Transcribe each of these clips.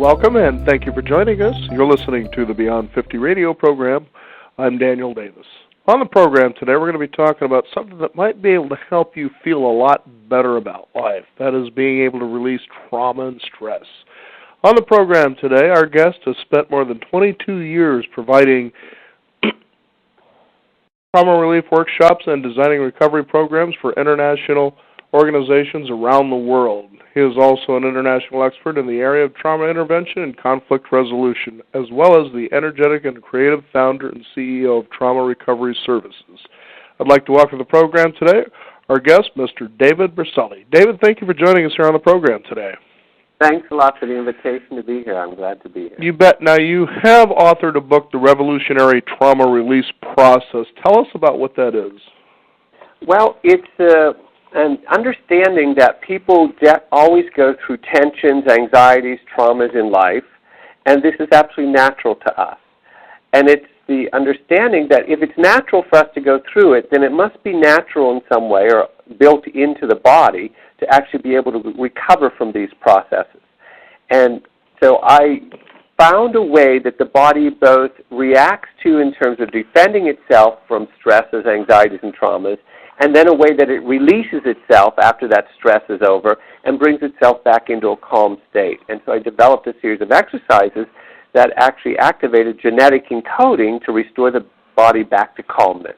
Welcome and thank you for joining us. You're listening to the Beyond 50 radio program. I'm Daniel Davis. On the program today, we're going to be talking about something that might be able to help you feel a lot better about life. That is being able to release trauma and stress. On the program today, our guest has spent more than 22 years providing trauma relief workshops and designing recovery programs for international organizations around the world. He is also an international expert in the area of trauma intervention and conflict resolution, as well as the energetic and creative founder and CEO of Trauma Recovery Services. I'd like to welcome to the program today our guest, Mr. David Berselli. David, thank you for joining us here on the program today. Thanks a lot for the invitation to be here. I'm glad to be here. You bet. Now, you have authored a book, The Revolutionary Trauma Release Process. Tell us about what that is. Well, it's an understanding that people always go through tensions, anxieties, traumas in life, and this is absolutely natural to us. And it's the understanding that if it's natural for us to go through it, then it must be natural in some way or built into the body to actually be able to recover from these processes. And so I found a way that the body both reacts to in terms of defending itself from stresses, anxieties, and traumas, and then a way that it releases itself after that stress is over and brings itself back into a calm state. And so I developed a series of exercises that actually activated genetic encoding to restore the body back to calmness.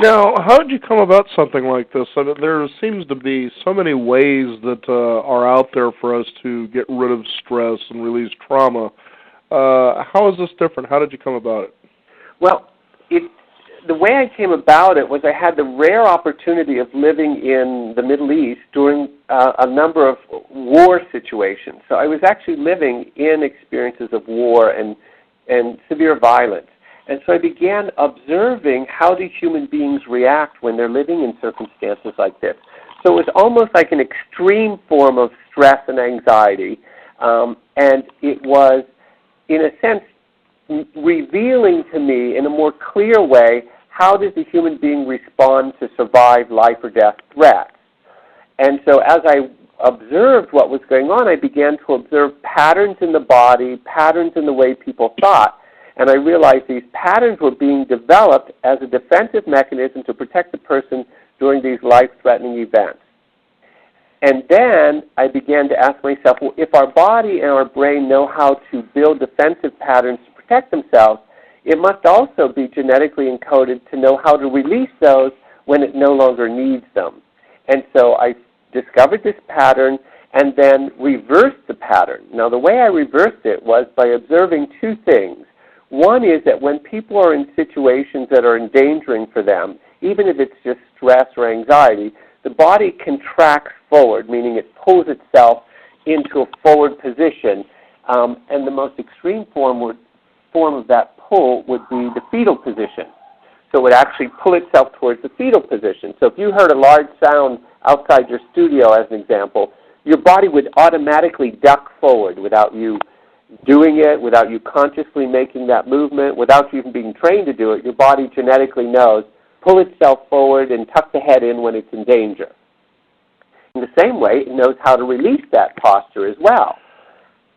Now, how did you come about something like this? I mean, there seems to be so many ways that are out there for us to get rid of stress and release trauma. How is this different? How did you come about it? Well, the way I came about it was I had the rare opportunity of living in the Middle East during a number of war situations. So I was actually living in experiences of war and severe violence. And so I began observing how do human beings react when they're living in circumstances like this. So it was almost like an extreme form of stress and anxiety, and it was, in a sense, revealing to me in a more clear way how does the human being respond to survive life or death threats. And so as I observed what was going on, I began to observe patterns in the body, patterns in the way people thought, and I realized these patterns were being developed as a defensive mechanism to protect the person during these life-threatening events. And then I began to ask myself, well, if our body and our brain know how to build defensive patterns to protect themselves, it must also be genetically encoded to know how to release those when it no longer needs them. And so I discovered this pattern and then reversed the pattern. Now, the way I reversed it was by observing two things. One is that when people are in situations that are endangering for them, even if it's just stress or anxiety, the body contracts forward, meaning it pulls itself into a forward position. And the most extreme form of that pull would be the fetal position. So it would actually pull itself towards the fetal position. So if you heard a large sound outside your studio, as an example, your body would automatically duck forward without you doing it, without you consciously making that movement, without you even being trained to do it. Your body genetically knows, pull itself forward and tuck the head in when it's in danger. In the same way, it knows how to release that posture as well.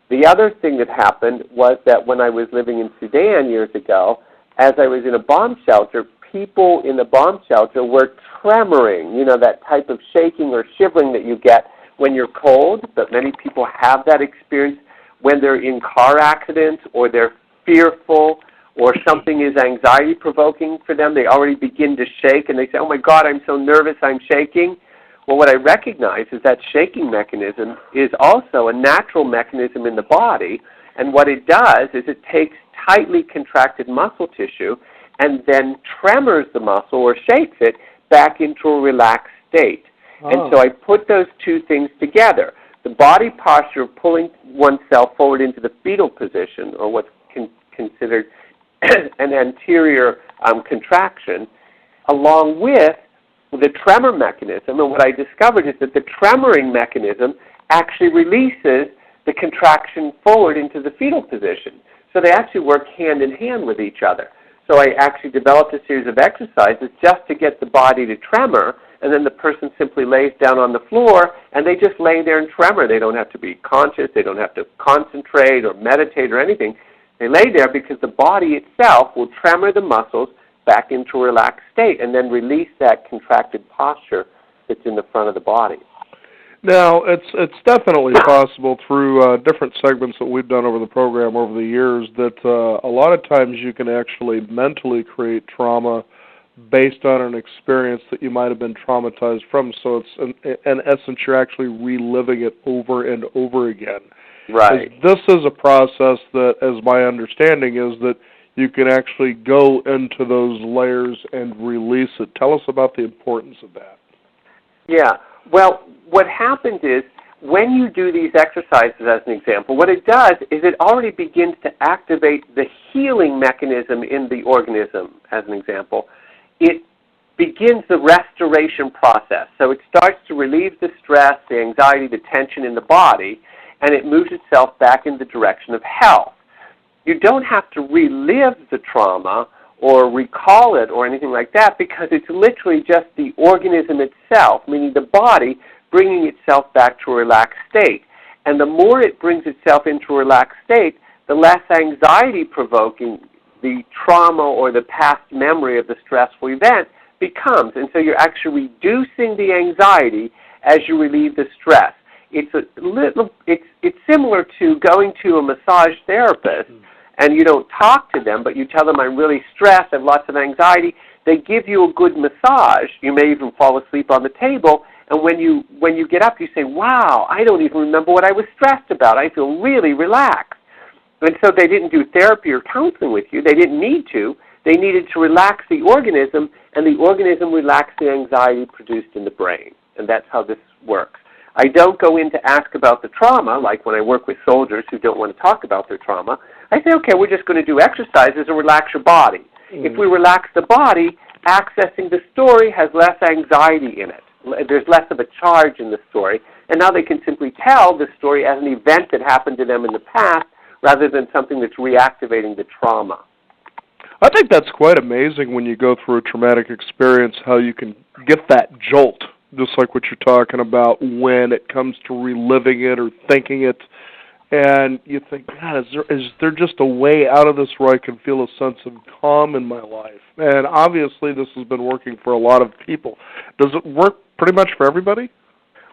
The other thing that happened was that when I was living in Sudan years ago, as I was in a bomb shelter, people in the bomb shelter were tremoring, that type of shaking or shivering that you get when you're cold, but many people have that experience when they're in car accidents or they're fearful or something is anxiety-provoking for them. They already begin to shake and they say, oh my God, I'm so nervous, I'm shaking. Well, what I recognize is that shaking mechanism is also a natural mechanism in the body, and what it does is it takes tightly contracted muscle tissue and then tremors the muscle or shakes it back into a relaxed state. Oh. And so I put those two things together. The body posture of pulling oneself forward into the fetal position, or what's considered an anterior contraction, along with the tremor mechanism. And what I discovered is that the tremoring mechanism actually releases the contraction forward into the fetal position. So they actually work hand in hand with each other. So I actually developed a series of exercises just to get the body to tremor and then the person simply lays down on the floor, and they just lay there in tremor. They don't have to be conscious. They don't have to concentrate or meditate or anything. They lay there because the body itself will tremor the muscles back into a relaxed state and then release that contracted posture that's in the front of the body. Now, it's definitely possible through different segments that we've done over the program over the years that a lot of times you can actually mentally create trauma based on an experience that you might have been traumatized from. So it's, in essence, you're actually reliving it over and over again. Right. This is a process that, as my understanding is, that you can actually go into those layers and release it. Tell us about the importance of that. Yeah. Well, what happens is when you do these exercises, as an example, what it does is it already begins to activate the healing mechanism in the organism, as an example. It begins the restoration process. So it starts to relieve the stress, the anxiety, the tension in the body, and it moves itself back in the direction of health. You don't have to relive the trauma or recall it or anything like that because it's literally just the organism itself, meaning the body, bringing itself back to a relaxed state. And the more it brings itself into a relaxed state, the less anxiety-provoking the trauma or the past memory of the stressful event becomes. And so you're actually reducing the anxiety as you relieve the stress. It's similar to going to a massage therapist and you don't talk to them, but you tell them, I'm really stressed, I have lots of anxiety. They give you a good massage. You may even fall asleep on the table, and when you get up, you say, wow, I don't even remember what I was stressed about. I feel really relaxed. And so they didn't do therapy or counseling with you. They didn't need to. They needed to relax the organism, and the organism relaxed the anxiety produced in the brain. And that's how this works. I don't go in to ask about the trauma, like when I work with soldiers who don't want to talk about their trauma. I say, okay, we're just going to do exercises and relax your body. If we relax the body, accessing the story has less anxiety in it. There's less of a charge in the story. And now they can simply tell the story as an event that happened to them in the past rather than something that's reactivating the trauma. I think that's quite amazing when you go through a traumatic experience, how you can get that jolt, just like what you're talking about, when it comes to reliving it or thinking it. And you think, God, is there just a way out of this where I can feel a sense of calm in my life? And obviously this has been working for a lot of people. Does it work pretty much for everybody?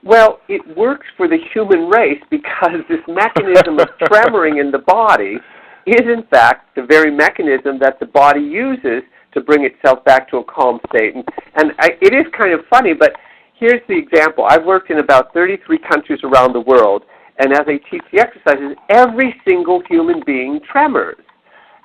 Well, it works for the human race because this mechanism of tremoring in the body is, in fact, the very mechanism that the body uses to bring itself back to a calm state. It is kind of funny, but here's the example. I've worked in about 33 countries around the world, and as I teach the exercises, every single human being tremors.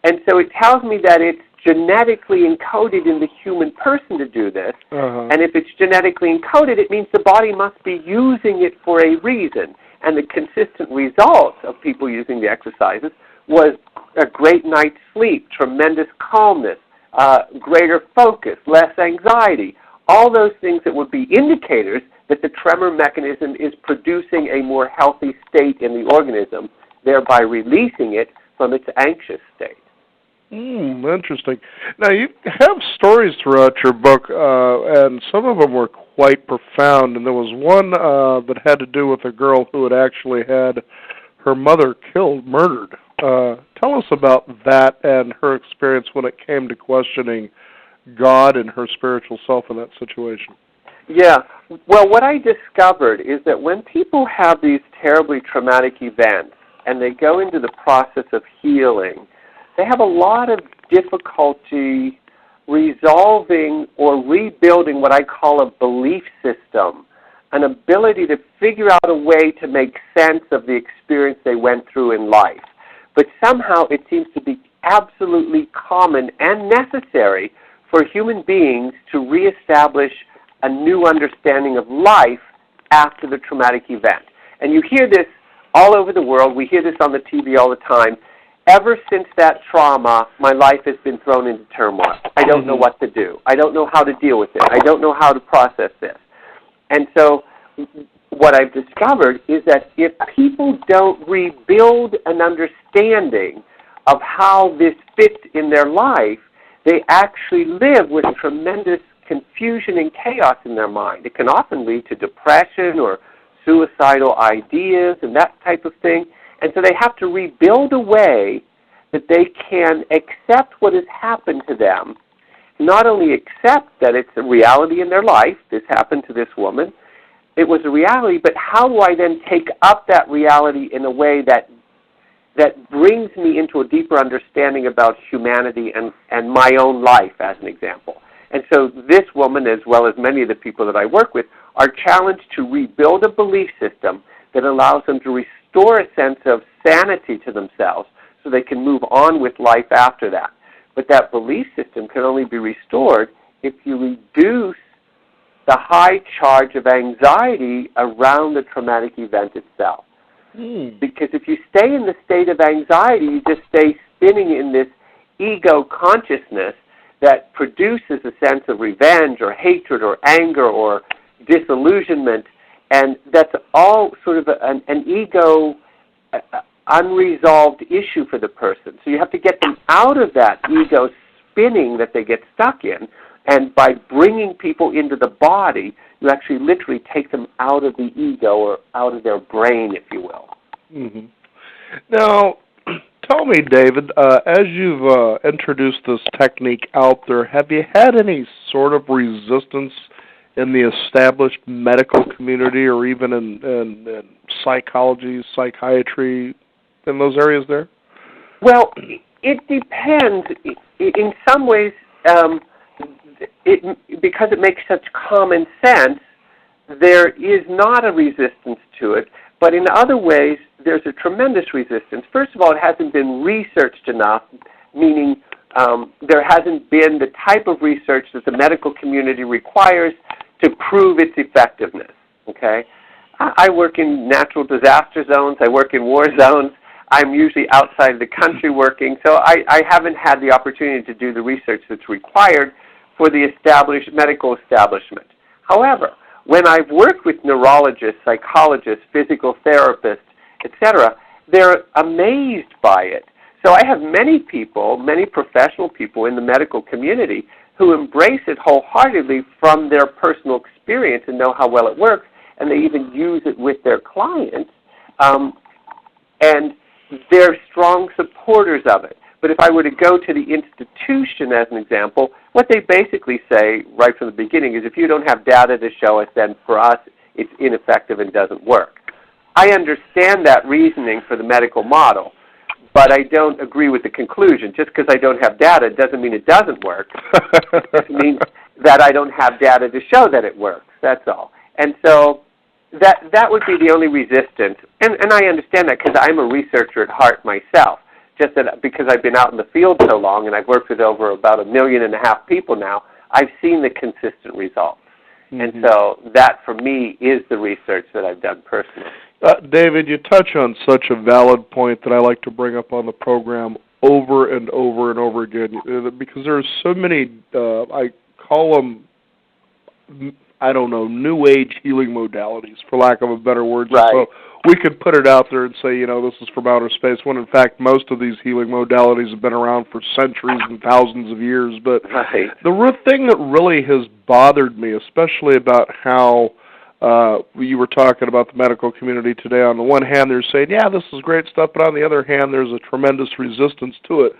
And so it tells me that it's genetically encoded in the human person to do this. And if it's genetically encoded, it means the body must be using it for a reason. And the consistent results of people using the exercises was a great night's sleep, tremendous calmness, greater focus, less anxiety, all those things that would be indicators that the tremor mechanism is producing a more healthy state in the organism, thereby releasing it from its anxious state. Interesting. Now, you have stories throughout your book, and some of them were quite profound, and there was one that had to do with a girl who had actually had her mother murdered. Tell us about that and her experience when it came to questioning God and her spiritual self in that situation. Yeah. Well, what I discovered is that when people have these terribly traumatic events and they go into the process of healing, they have a lot of difficulty resolving or rebuilding what I call a belief system, an ability to figure out a way to make sense of the experience they went through in life. But somehow it seems to be absolutely common and necessary for human beings to reestablish a new understanding of life after the traumatic event. And you hear this all over the world. We hear this on the TV all the time. Ever since that trauma, my life has been thrown into turmoil. I don't know what to do. I don't know how to deal with it. I don't know how to process this. And so what I've discovered is that if people don't rebuild an understanding of how this fits in their life, they actually live with tremendous confusion and chaos in their mind. It can often lead to depression or suicidal ideas and that type of thing. And so they have to rebuild a way that they can accept what has happened to them, not only accept that it's a reality in their life, this happened to this woman, it was a reality, but how do I then take up that reality in a way that brings me into a deeper understanding about humanity and my own life, as an example. And so this woman, as well as many of the people that I work with, are challenged to rebuild a belief system that allows them to restore a sense of sanity to themselves so they can move on with life after that. But that belief system can only be restored if you reduce the high charge of anxiety around the traumatic event itself. Because if you stay in the state of anxiety, you just stay spinning in this ego consciousness that produces a sense of revenge or hatred or anger or disillusionment, and that's all sort of an ego unresolved issue for the person. So you have to get them out of that ego spinning that they get stuck in, and by bringing people into the body, you actually literally take them out of the ego or out of their brain, if you will. Mm-hmm. Now, tell me, David, as you've introduced this technique out there, have you had any sort of resistance in the established medical community or even in psychology, psychiatry, in those areas there? Well, it depends. In some ways, because it makes such common sense, there is not a resistance to it. But in other ways, there's a tremendous resistance. First of all, it hasn't been researched enough, meaning there hasn't been the type of research that the medical community requires to prove its effectiveness. Okay, I work in natural disaster zones. I work in war zones. I'm usually outside of the country working, so I haven't had the opportunity to do the research that's required for the established medical establishment. However, when I've worked with neurologists, psychologists, physical therapists, etc., they're amazed by it. So I have many people, many professional people in the medical community who embrace it wholeheartedly from their personal experience and know how well it works, and they even use it with their clients. And they're strong supporters of it. But if I were to go to the institution as an example, what they basically say right from the beginning is if you don't have data to show us, then for us it's ineffective and doesn't work. I understand that reasoning for the medical model, but I don't agree with the conclusion. Just because I don't have data doesn't mean it doesn't work. It means that I don't have data to show that it works, that's all. And so that would be the only resistance. And I understand that because I'm a researcher at heart myself. Just that because I've been out in the field so long and I've worked with over about 1.5 million people now, I've seen the consistent results. Mm-hmm. And so that, for me, is the research that I've done personally. David, you touch on such a valid point that I like to bring up on the program over and over and over again, because there are so many, I call them, I don't know, new age healing modalities, for lack of a better word. Right. So we could put it out there and say, this is from outer space, when in fact most of these healing modalities have been around for centuries and thousands of years. But right. The thing that really has bothered me, especially about how you were talking about the medical community today, on the one hand they're saying, yeah, this is great stuff, but on the other hand there's a tremendous resistance to it,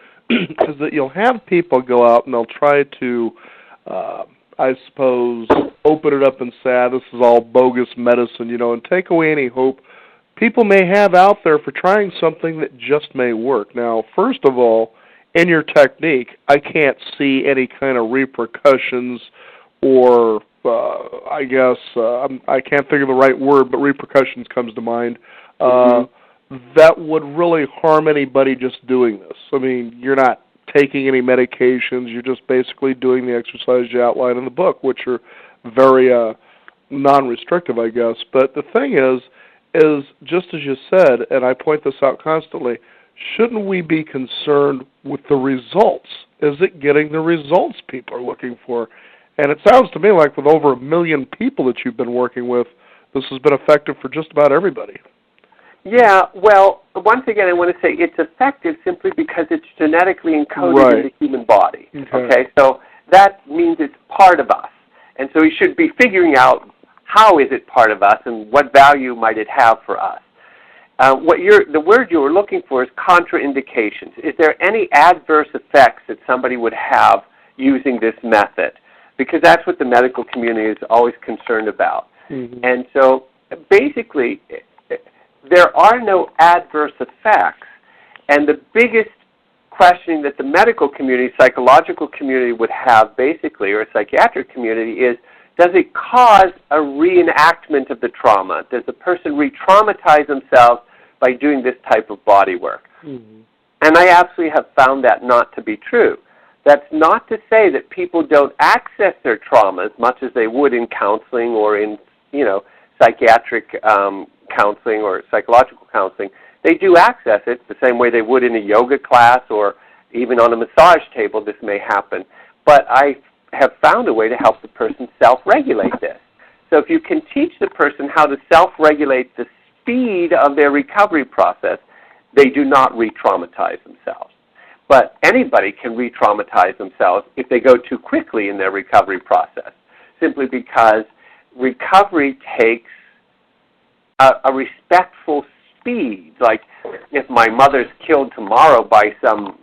is that you'll have people go out and they'll try to, I suppose, open it up and say, this is all bogus medicine, and take away any hope people may have out there for trying something that just may work. Now, first of all, in your technique, I can't see any kind of repercussions or, I guess, I can't think of the right word, but repercussions comes to mind, that would really harm anybody just doing this. I mean, you're not taking any medications, you're just basically doing the exercise you outline in the book, which are very non-restrictive, I guess. But the thing is just as you said, and I point this out constantly, shouldn't we be concerned with the results? Is it getting the results people are looking for? And it sounds to me like with over 1 million people that you've been working with, this has been effective for just about everybody. Yeah, well, once again, I want to say it's effective simply because it's genetically encoded in the human body. Okay, so that means it's part of us. And so we should be figuring out how is it part of us and what value might it have for us. The word you were looking for is contraindications. Is there any adverse effects that somebody would have using this method? Because that's what the medical community is always concerned about. Mm-hmm. And so basically, there are no adverse effects. And the biggest questioning that the medical community, psychological community would have basically, or a psychiatric community, is does it cause a reenactment of the trauma? Does the person re-traumatize themselves by doing this type of body work? Mm-hmm. And I absolutely have found that not to be true. That's not to say that people don't access their trauma as much as they would in counseling or in, psychiatric counseling or psychological counseling. They do access it the same way they would in a yoga class or even on a massage table. This may happen. But I have found a way to help the person self-regulate this. So if you can teach the person how to self-regulate the speed of their recovery process, they do not re-traumatize themselves. But anybody can re-traumatize themselves if they go too quickly in their recovery process, simply because recovery takes a respectful speed. Like if my mother's killed tomorrow by some,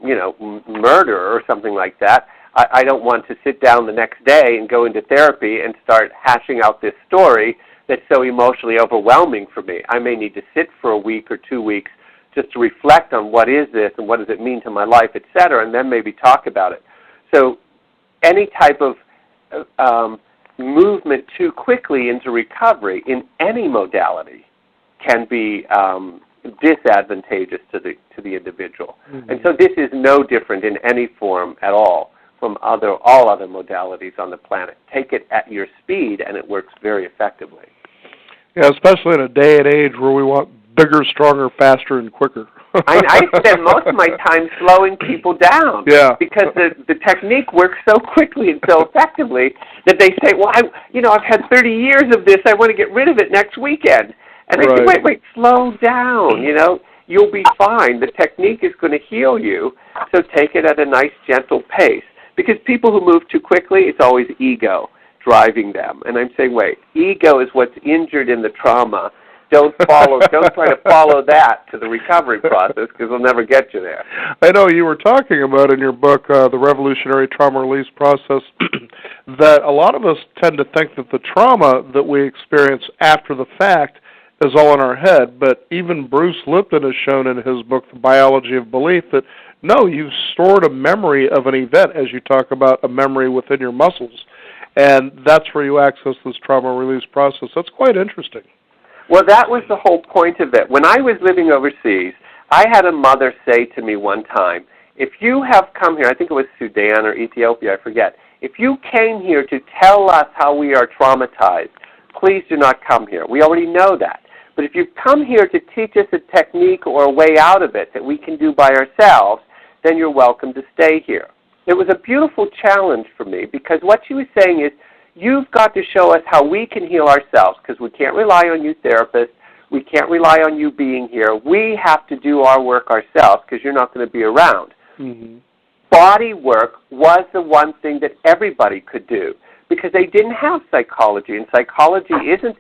murder or something like that, I don't want to sit down the next day and go into therapy and start hashing out this story that's so emotionally overwhelming for me. I may need to sit for a week or 2 weeks just to reflect on what is this and what does it mean to my life, et cetera, and then maybe talk about it. So any type of movement too quickly into recovery in any modality can be disadvantageous to the individual. Mm-hmm. And so this is no different in any form at all from all other modalities on the planet. Take it at your speed, and it works very effectively. Yeah, especially in a day and age where we want bigger, stronger, faster, and quicker. I spend most of my time slowing people down. Yeah. Because the technique works so quickly and so effectively that they say, well, I've had 30 years of this. I want to get rid of it next weekend. And I say, wait, slow down. You'll be fine. The technique is going to heal you, so take it at a nice, gentle pace. Because people who move too quickly, it's always ego driving them. And I'm saying, wait, ego is what's injured in the trauma. Don't try to follow that to the recovery process, because it'll never get you there. I know you were talking about in your book, The Revolutionary Trauma Release Process, that a lot of us tend to think that the trauma that we experience after the fact is all in our head, but even Bruce Lipton has shown in his book, The Biology of Belief, that no, you've stored a memory of an event, as you talk about a memory within your muscles, and that's where you access this trauma release process. That's quite interesting. Well, that was the whole point of it. When I was living overseas, I had a mother say to me one time, if you have come here, I think it was Sudan or Ethiopia, I forget, if you came here to tell us how we are traumatized, please do not come here. We already know that. But if you've come here to teach us a technique or a way out of it that we can do by ourselves, then you're welcome to stay here. It was a beautiful challenge for me, because what she was saying is, you've got to show us how we can heal ourselves, because we can't rely on you therapists. We can't rely on you being here. We have to do our work ourselves, because you're not going to be around. Mm-hmm. Body work was the one thing that everybody could do, because they didn't have psychology, and psychology isn't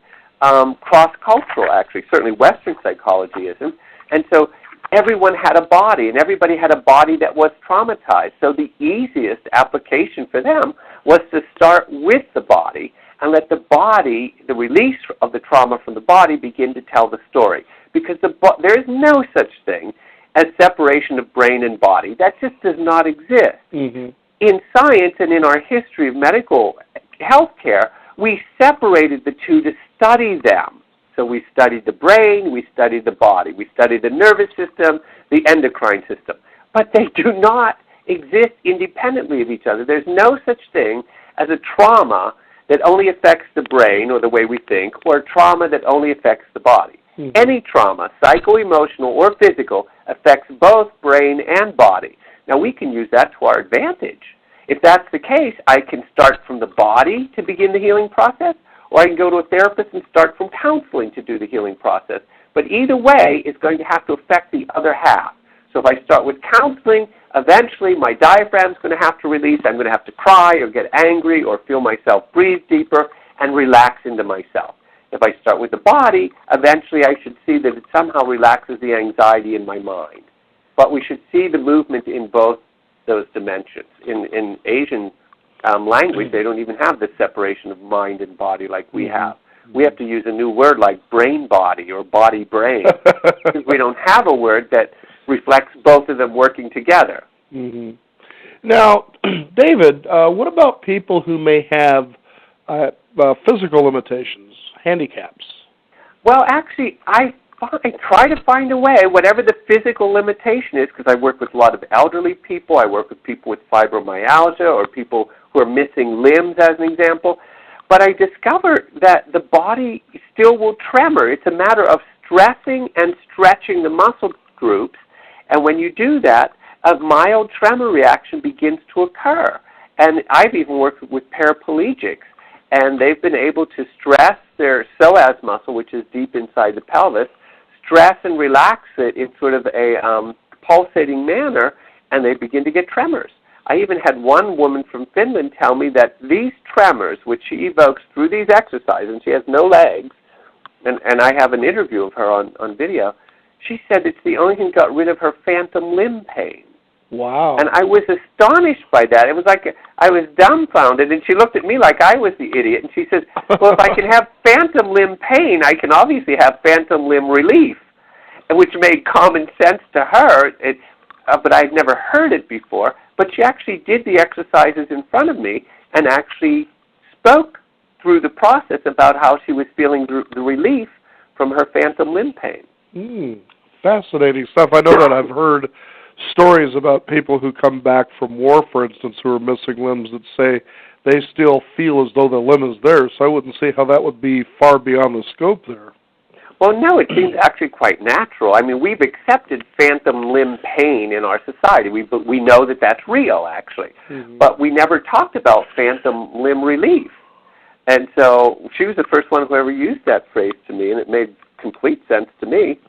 cross-cultural, actually. Certainly Western psychology isn't. And so everyone had a body, and everybody had a body that was traumatized. So the easiest application for them was to start with the body and let the body, the release of the trauma from the body, begin to tell the story. Because there is no such thing as separation of brain and body. That just does not exist. Mm-hmm. In science and in our history of medical health care, we separated the two to study them. So we studied the brain, we studied the body, we studied the nervous system, the endocrine system. But they do not exist independently of each other. There's no such thing as a trauma that only affects the brain or the way we think, or a trauma that only affects the body. Mm-hmm. Any trauma, psycho-emotional or physical, affects both brain and body. Now we can use that to our advantage. If that's the case, I can start from the body to begin the healing process, or I can go to a therapist and start from counseling to do the healing process. But either way, it's going to have to affect the other half. So if I start with counseling, eventually my diaphragm's going to have to release. I'm going to have to cry or get angry or feel myself breathe deeper and relax into myself. If I start with the body, eventually I should see that it somehow relaxes the anxiety in my mind. But we should see the movement in both those dimensions. In Asian language, they don't even have this separation of mind and body like we have. We have to use a new word like brain-body or body-brain because we don't have a word that reflects both of them working together. Mm-hmm. Now, David, what about people who may have physical limitations, handicaps? Well, actually, I try to find a way, whatever the physical limitation is, because I work with a lot of elderly people. I work with people with fibromyalgia or people who are missing limbs, as an example. But I discovered that the body still will tremor. It's a matter of stressing and stretching the muscle groups. And when you do that, a mild tremor reaction begins to occur. And I've even worked with paraplegics, and they've been able to stress their psoas muscle, which is deep inside the pelvis, stress and relax it in sort of a pulsating manner, and they begin to get tremors. I even had one woman from Finland tell me that these tremors, which she evokes through these exercises, and she has no legs, and I have an interview of her on video, she said it's the only thing that got rid of her phantom limb pain. Wow. And I was astonished by that. It was like I was dumbfounded, and she looked at me like I was the idiot, and she said, well, if I can have phantom limb pain, I can obviously have phantom limb relief, which made common sense to her, but I'd never heard it before. But she actually did the exercises in front of me and actually spoke through the process about how she was feeling the relief from her phantom limb pain. Fascinating stuff. I know that I've heard stories about people who come back from war, for instance, who are missing limbs that say they still feel as though the limb is there, so I wouldn't see how that would be far beyond the scope there. Well, no, it seems actually quite natural. I mean, we've accepted phantom limb pain in our society. We know that that's real, actually. Mm-hmm. But we never talked about phantom limb relief. And so she was the first one who ever used that phrase to me, and it made complete sense to me.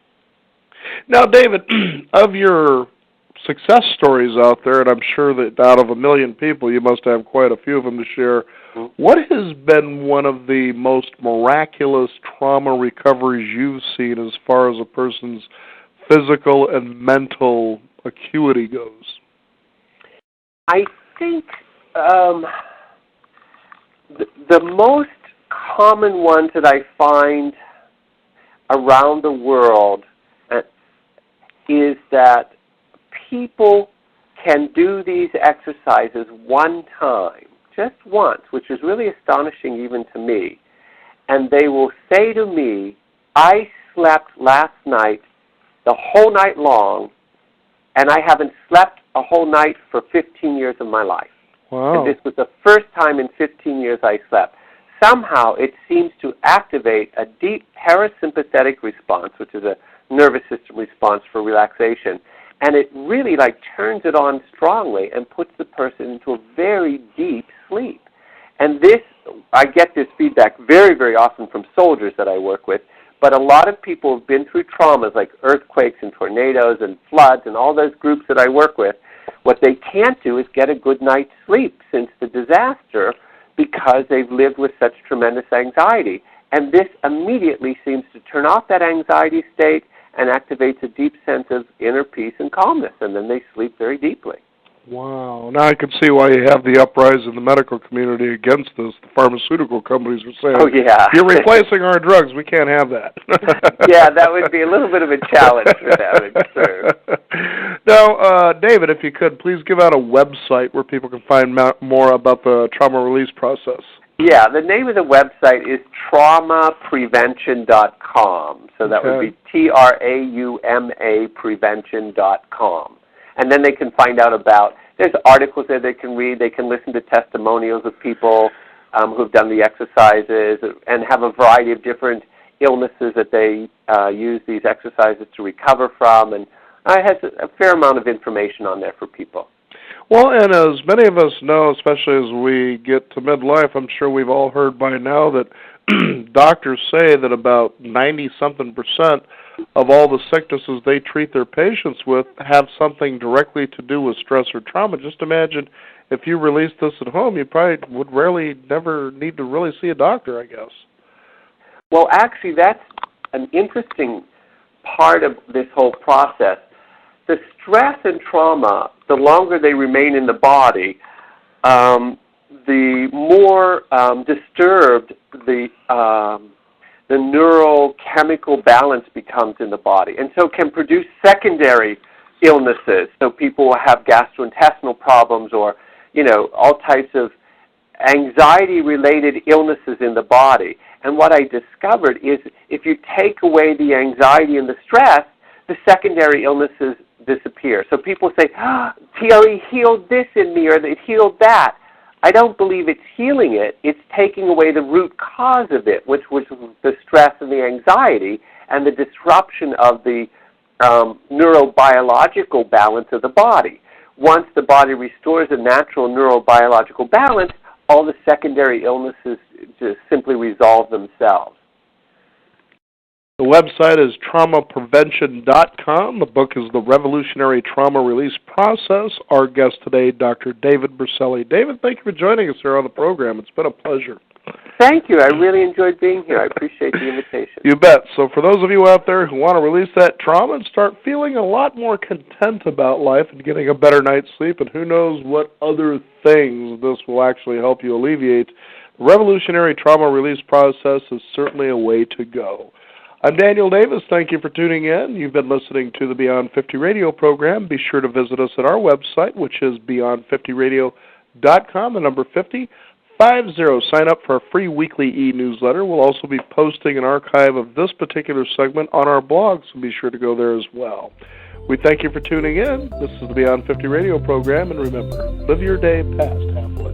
Now, David, of your success stories out there, and I'm sure that out of 1 million people, you must have quite a few of them to share, what has been one of the most miraculous trauma recoveries you've seen as far as a person's physical and mental acuity goes? I think the most common ones that I find around the world is that people can do these exercises one time, just once, which is really astonishing even to me. And they will say to me, I slept last night the whole night long, and I haven't slept a whole night for 15 years of my life. Wow. And this was the first time in 15 years I slept. Somehow it seems to activate a deep parasympathetic response, which is a nervous system response for relaxation. And it really turns it on strongly and puts the person into a very deep sleep. And this, I get this feedback very, very often from soldiers that I work with, but a lot of people have been through traumas like earthquakes and tornadoes and floods and all those groups that I work with. What they can't do is get a good night's sleep since the disaster because they've lived with such tremendous anxiety. And this immediately seems to turn off that anxiety state and activates a deep sense of inner peace and calmness, and then they sleep very deeply. Wow. Now I can see why you have the uprising in the medical community against this. The pharmaceutical companies are saying, oh, yeah. You're replacing our drugs. We can't have that. Yeah, that would be a little bit of a challenge for them, it's true. Now, David, if you could, please give out a website where people can find more about the trauma release process. Yeah, the name of the website is traumaprevention.com. So that would be TRAUMA prevention.com. And then they can find out there's articles there they can read. They can listen to testimonials of people who've done the exercises and have a variety of different illnesses that they use these exercises to recover from. And it has a fair amount of information on there for people. Well, and as many of us know, especially as we get to midlife, I'm sure we've all heard by now that doctors say that about 90-something% of all the sicknesses they treat their patients with have something directly to do with stress or trauma. Just imagine if you release this at home, you probably would never need to really see a doctor, I guess. Well, actually, that's an interesting part of this whole process. The stress and trauma, the longer they remain in the body, the more disturbed the neurochemical balance becomes in the body, and so can produce secondary illnesses. So people will have gastrointestinal problems, or all types of anxiety-related illnesses in the body. And what I discovered is if you take away the anxiety and the stress, the secondary illnesses disappear. So people say, TLE healed this in me, or it healed that. I don't believe it's healing it. It's taking away the root cause of it, which was the stress and the anxiety and the disruption of the neurobiological balance of the body. Once the body restores a natural neurobiological balance, all the secondary illnesses just simply resolve themselves. The website is traumaprevention.com. The book is The Revolutionary Trauma Release Process. Our guest today, Dr. David Berceli. David, thank you for joining us here on the program. It's been a pleasure. Thank you. I really enjoyed being here. I appreciate the invitation. You bet. So for those of you out there who want to release that trauma and start feeling a lot more content about life and getting a better night's sleep, and who knows what other things this will actually help you alleviate, the Revolutionary Trauma Release Process is certainly a way to go. I'm Daniel Davis. Thank you for tuning in. You've been listening to the Beyond 50 radio program. Be sure to visit us at our website, which is beyond50radio.com, the number 50. Sign up for our free weekly e-newsletter. We'll also be posting an archive of this particular segment on our blog, so be sure to go there as well. We thank you for tuning in. This is the Beyond 50 radio program, and remember, live your day past halfway.